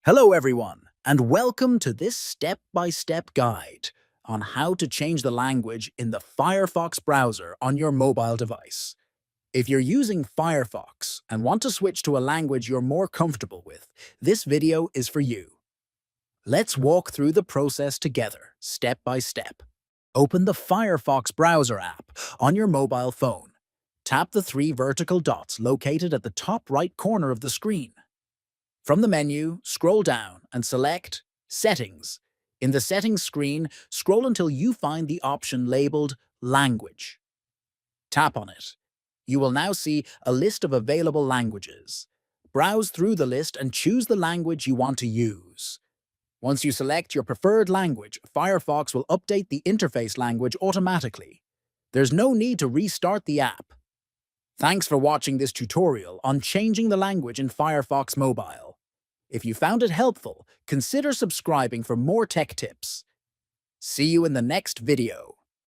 Hello everyone, and welcome to this step-by-step guide on how to change the language in the Firefox browser on your mobile device. If you're using Firefox and want to switch to a language you're more comfortable with, this video is for you. Let's walk through the process together, step by step. Open the Firefox browser app on your mobile phone. Tap the three vertical dots located at the top right corner of the screen. From the menu, scroll down and select Settings. In the Settings screen, scroll until you find the option labeled Language. Tap on it. You will now see a list of available languages. Browse through the list and choose the language you want to use. Once you select your preferred language, Firefox will update the interface language automatically. There's no need to restart the app. Thanks for watching this tutorial on changing the language in Firefox Mobile. If you found it helpful, consider subscribing for more tech tips. See you in the next video.